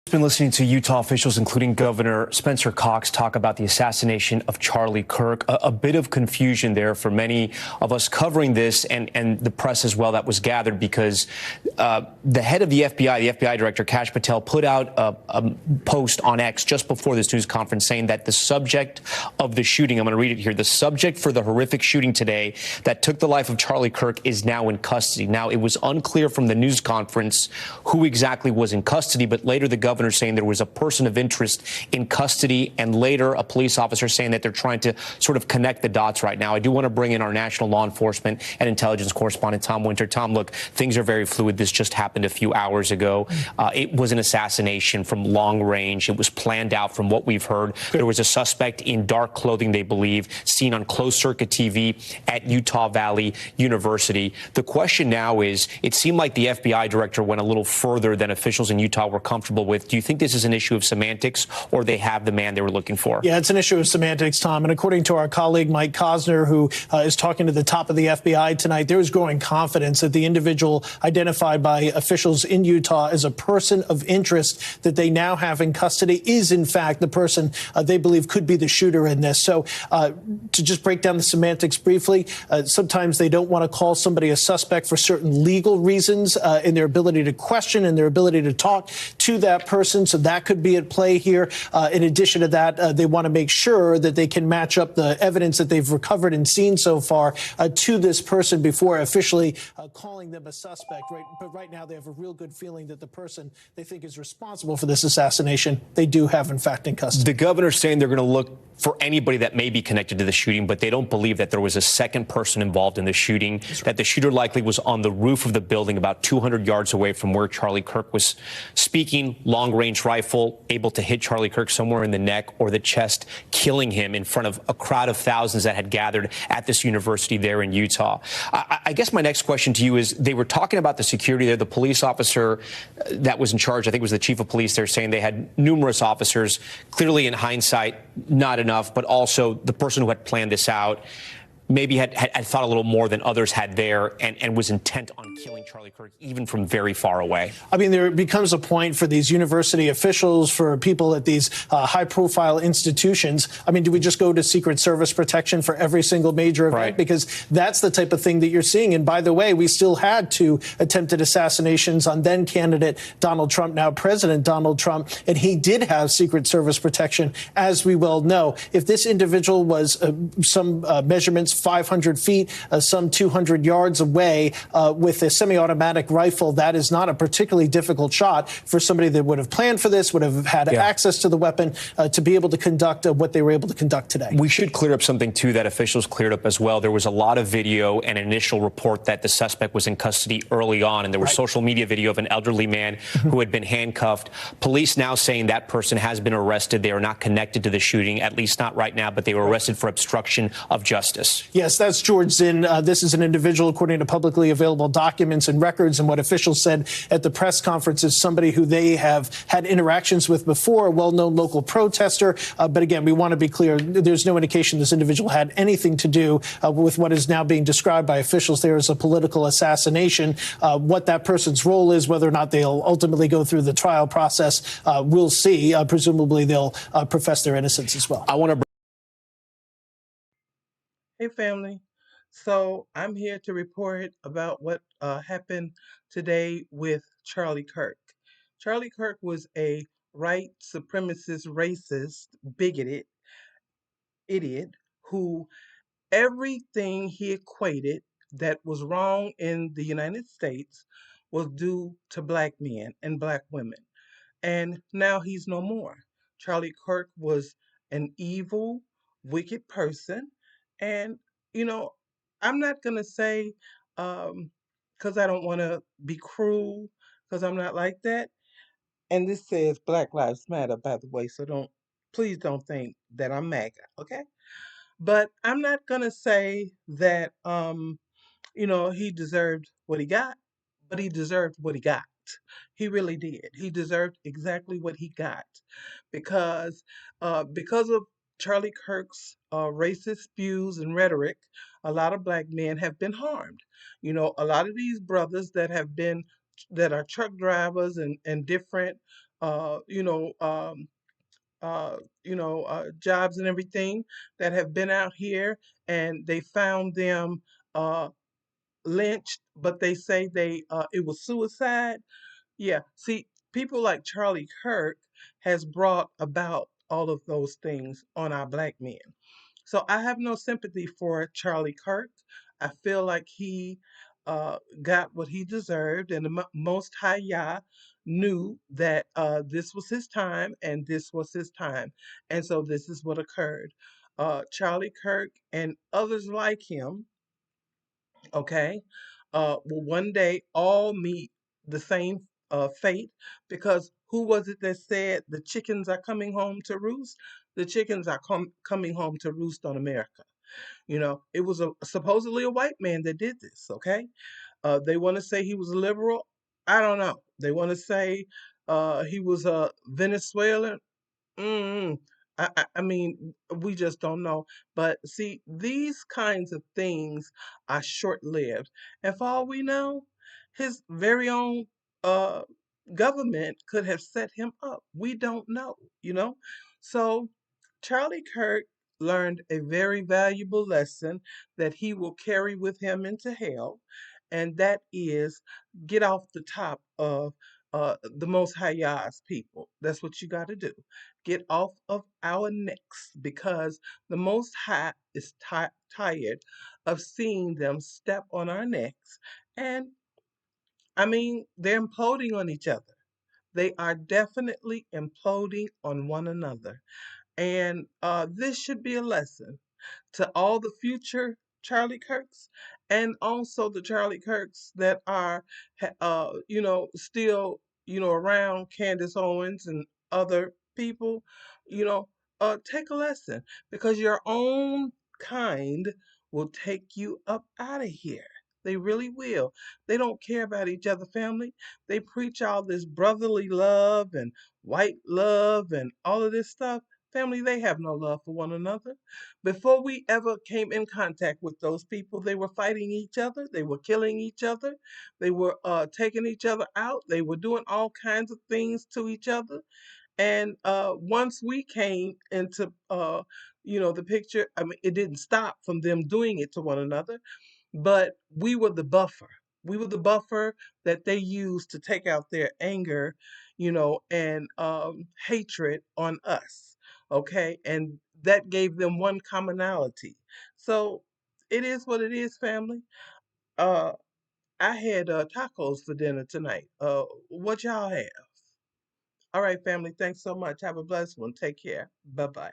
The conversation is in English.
Been listening to Utah officials, including Governor Spencer Cox, talk about the assassination of Charlie Kirk. A bit of confusion there for many of us covering this and the press as well that was gathered because the head of the FBI director, Kash Patel, put out a post on X just before this news conference saying that the subject of the shooting, I'm going to read it here, the subject for the horrific shooting today that took the life of Charlie Kirk is now in custody. Now, it was unclear from the news conference who exactly was in custody, but later the governor saying there was a person of interest in custody, and later a police officer saying that they're trying to sort of connect the dots right now. I do want to bring in our national law enforcement and intelligence correspondent, Tom Winter. Tom, look, things are very fluid. This just happened a few hours ago. It was an assassination from long range. It was planned out from what we've heard. There was a suspect in dark clothing, they believe, seen on closed circuit TV at Utah Valley University. The question now is, it seemed like the FBI director went a little further than officials in Utah were comfortable with. Do you think this is an issue of semantics, or they have the man they were looking for? Yeah, it's an issue of semantics, Tom. And according to our colleague Mike Cosner, who is talking to the top of the FBI tonight, there is growing confidence that the individual identified by officials in Utah as a person of interest that they now have in custody is, in fact, the person they believe could be the shooter in this. So to just break down the semantics briefly, sometimes they don't want to call somebody a suspect for certain legal reasons in their ability to question and their ability to talk to that person. So that could be at play here. In addition to that, they want to make sure that they can match up the evidence that they've recovered and seen so far to this person before officially calling them a suspect. Right? But right now, they have a real good feeling that the person they think is responsible for this assassination, they do have, in fact, in custody. The governor's saying they're going to look for anybody that may be connected to the shooting, but they don't believe that there was a second person involved in the shooting, that the shooter likely was on the roof of the building about 200 yards away from where Charlie Kirk was speaking, long-range rifle, able to hit Charlie Kirk somewhere in the neck or the chest, killing him in front of a crowd of thousands that had gathered at this university there in Utah. I guess my next question to you is, they were talking about the security there. The police officer that was in charge, I think it was the chief of police, they're saying they had numerous officers, clearly in hindsight, not enough, but also the person who had planned this out maybe had thought a little more than others had there and was intent on killing Charlie Kirk even from very far away. I mean, there becomes a point for these university officials, for people at these high-profile institutions. I mean, do we just go to Secret Service protection for every single major event? Right. Because that's the type of thing that you're seeing. And by the way, we still had 2 attempted assassinations on then-candidate Donald Trump, now President Donald Trump, and he did have Secret Service protection, as we well know. If this individual was some measurements 500 feet, some 200 yards away with a semi-automatic rifle, that is not a particularly difficult shot for somebody that would have planned for this, would have had access to the weapon to be able to conduct what they were able to conduct today. We should clear up something, too, that officials cleared up as well. There was a lot of video and initial report that the suspect was in custody early on, and there was social media video of an elderly man who had been handcuffed. Police now saying that person has been arrested. They are not connected to the shooting, at least not right now, but they were arrested for obstruction of justice. Yes, that's George Zinn. This is an individual, according to publicly available documents and records, and what officials said at the press conference is somebody who they have had interactions with before, a well-known local protester. But again, we want to be clear, there's no indication this individual had anything to do with what is now being described by officials there as a political assassination. What that person's role is, whether or not they'll ultimately go through the trial process, we'll see. Presumably, they'll profess their innocence as well. I want to. Hey family, so I'm here to report about what happened today with Charlie Kirk. Charlie Kirk was a white supremacist, racist, bigoted idiot who everything he equated that was wrong in the United States was due to black men and black women. And now he's no more. Charlie Kirk was an evil, wicked person. And, you know, I'm not going to say, because I don't want to be cruel, because I'm not like that. And this says Black Lives Matter, by the way, so please don't think that I'm MAGA, okay? But I'm not going to say that, he deserved what he got, but he deserved what he got. He really did. He deserved exactly what he got because of Charlie Kirk's racist views and rhetoric. A lot of black men have been harmed. You know, a lot of these brothers that are truck drivers and different uh, you know, um, jobs and everything that have been out here, and they found them uh, lynched, but they say they it was suicide. Yeah, see, people like Charlie Kirk has brought about all of those things on our black men. So I have no sympathy for Charlie Kirk. I feel like he got what he deserved, and the Most High Yah knew that this was his time and this was his time. And so this is what occurred. Charlie Kirk and others like him, okay, will one day all meet the same fate, because who was it that said the chickens are coming home to roost? The chickens are coming home to roost on America. You know, it was supposedly a white man that did this, okay? They want to say he was a liberal. I don't know. They want to say he was a Venezuelan. Mm, I mean, we just don't know. But see, these kinds of things are short-lived. And for all we know, his very own uh, government could have set him up. We don't know, you know? So Charlie Kirk learned a very valuable lesson that he will carry with him into hell, and that is get off the top of the Most High Yah's people. That's what you got to do. Get off of our necks, because the Most High is tired of seeing them step on our necks. And I mean, they're imploding on each other. They are definitely imploding on one another. And this should be a lesson to all the future Charlie Kirks, and also the Charlie Kirks that are, still, around Candace Owens and other people. You know, take a lesson, because your own kind will take you up out of here. They really will. They don't care about each other, family. They preach all this brotherly love and white love and all of this stuff. Family, they have no love for one another. Before we ever came in contact with those people, they were fighting each other, they were killing each other, they were taking each other out, they were doing all kinds of things to each other. And once we came into the picture, I mean, it didn't stop from them doing it to one another, but we were the buffer. We were the buffer that they used to take out their anger, and hatred on us. Okay. And that gave them one commonality. So it is what it is, family. Uh, I had tacos for dinner tonight. What y'all have? All right, family. Thanks so much. Have a blessed one. Take care. Bye bye.